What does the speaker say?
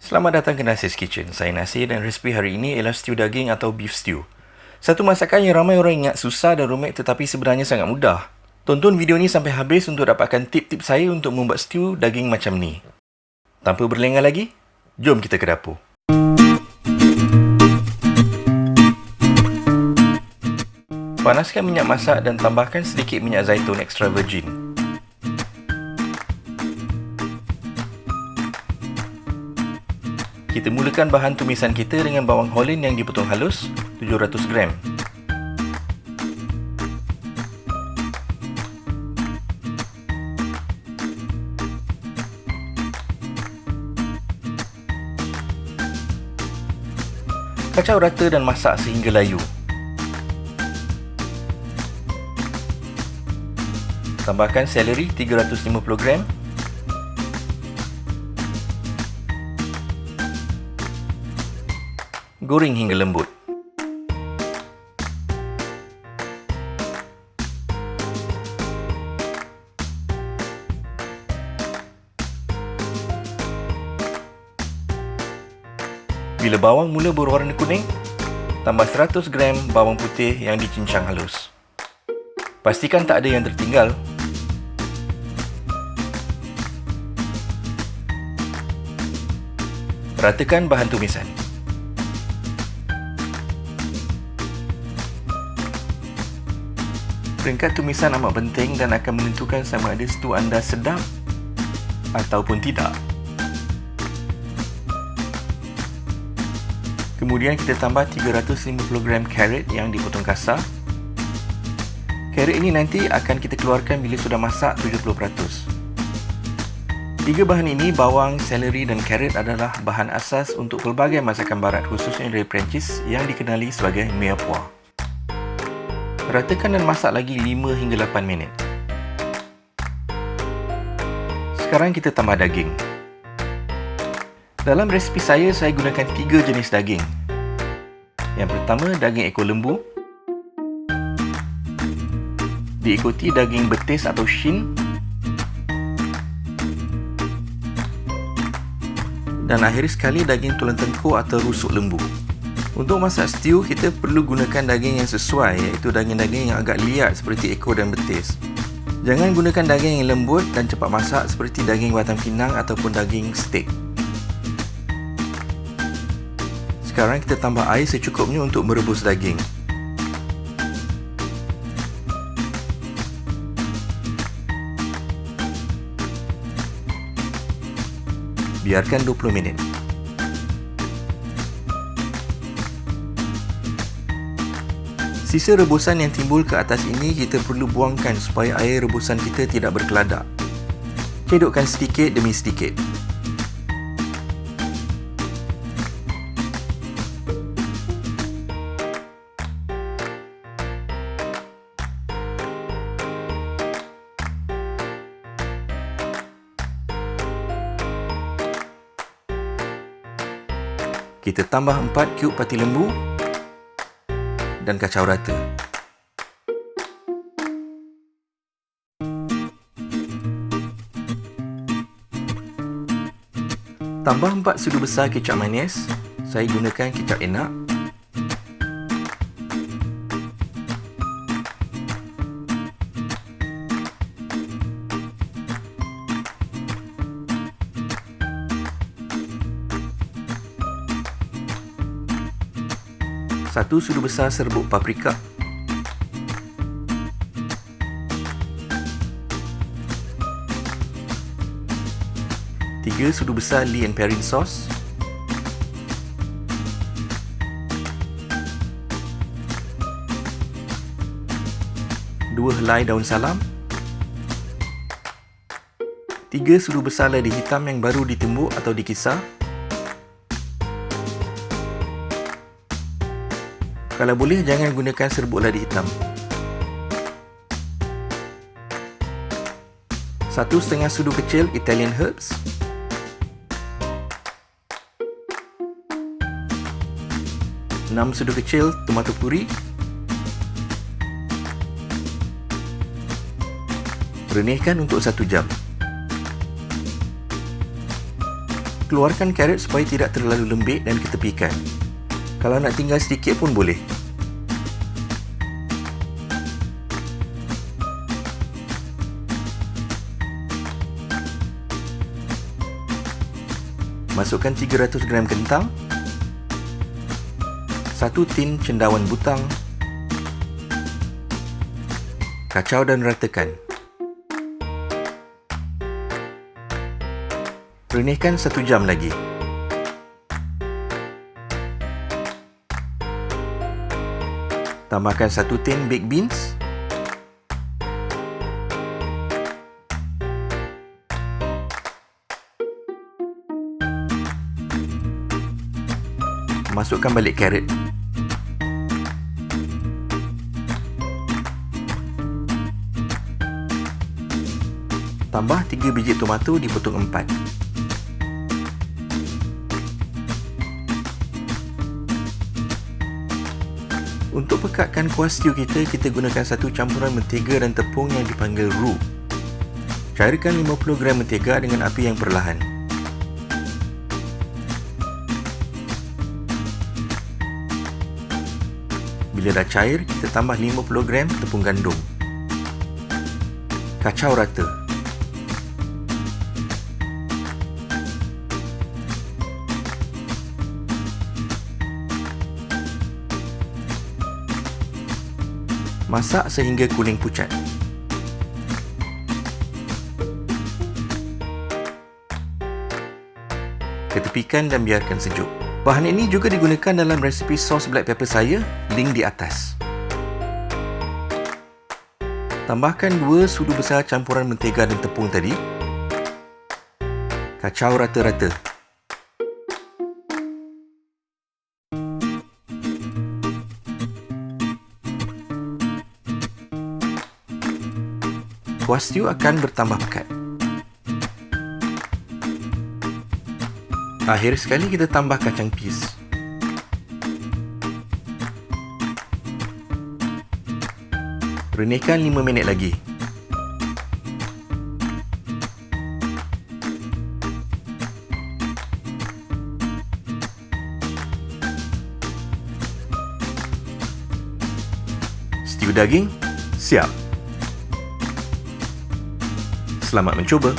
Selamat datang ke Nasir's Kitchen. Saya Nasir dan resipi hari ini ialah stew daging atau beef stew. Satu masakan yang ramai orang ingat susah dan rumit tetapi sebenarnya sangat mudah. Tonton video ni sampai habis untuk dapatkan tip-tip saya untuk membuat stew daging macam ni. Tanpa berlengah lagi, jom kita ke dapur. Panaskan minyak masak dan tambahkan sedikit minyak zaitun extra virgin. Kita mulakan bahan tumisan kita dengan bawang Holland yang dipotong halus, 700 gram. Kacau rata dan masak sehingga layu. Tambahkan seleri 350 gram. Goreng hingga lembut. Bila bawang mula berwarna kuning, tambah 100 gram bawang putih yang dicincang halus. Pastikan tak ada yang tertinggal. Ratakan bahan tumisan. Peringkat tumisan amat penting dan akan menentukan sama ada stew anda sedap ataupun tidak. Kemudian kita tambah 350 gram carrot yang dipotong kasar. Carrot ini nanti akan kita keluarkan bila sudah masak 70%. Tiga bahan ini, bawang, seleri dan carrot adalah bahan asas untuk pelbagai masakan barat khususnya dari Perancis yang dikenali sebagai mirepoix. Ratakan dan masak lagi 5 hingga 8 minit. Sekarang kita tambah daging. Dalam resipi saya gunakan 3 jenis daging. Yang pertama, daging ekor lembu. Diikuti daging betis atau shin. Dan akhir sekali daging tulang tengkuk atau rusuk lembu. Untuk masak stew, kita perlu gunakan daging yang sesuai, iaitu daging-daging yang agak liat seperti ekor dan betis. Jangan gunakan daging yang lembut dan cepat masak seperti daging batang pinang ataupun daging steak. Sekarang kita tambah air secukupnya untuk merebus daging. Biarkan 20 minit. Sisa rebusan yang timbul ke atas ini kita perlu buangkan supaya air rebusan kita tidak berkeladak. Cedokkan sedikit demi sedikit. Kita tambah 4 cube pati lembu dan kacau rata. Tambah 4 sudu besar kecap manis. Saya gunakan kecap enak. Satu sudu besar serbuk paprika. Tiga sudu besar Lee and Perrine sauce. Dua helai daun salam. 3 sudu besar lada hitam yang baru ditumbuk atau dikisar. Kalau boleh, jangan gunakan serbuk lada hitam. 1,5 sudu kecil Italian herbs. 6 sudu kecil tomato puri. Renihkan untuk 1 jam. Keluarkan carrot supaya tidak terlalu lembik dan ketepikan. Kalau nak tinggal sedikit pun boleh. Masukkan 300 gram kentang, 1 tin cendawan butang, kacau dan ratakan. Renihkan 1 jam lagi. Tambahkan 1 tin baked beans, masukkan balik carrot. Tambah 3 biji tomato dipotong 4. Untuk pekatkan kuah stew kita gunakan satu campuran mentega dan tepung yang dipanggil roux. Cairkan 50 gram mentega dengan api yang perlahan. Bila dah cair, kita tambah 50 gram tepung gandum. Kacau rata. Masak sehingga kuning pucat. Ketepikan dan biarkan sejuk. Bahan ini juga digunakan dalam resipi sos black pepper saya, link di atas. Tambahkan 2 sudu besar campuran mentega dan tepung tadi. Kacau rata-rata. Kuah stew akan bertambah pekat. Akhir sekali kita tambah kacang peas. Renihkan 5 minit lagi. Stew daging siap. Selamat mencuba.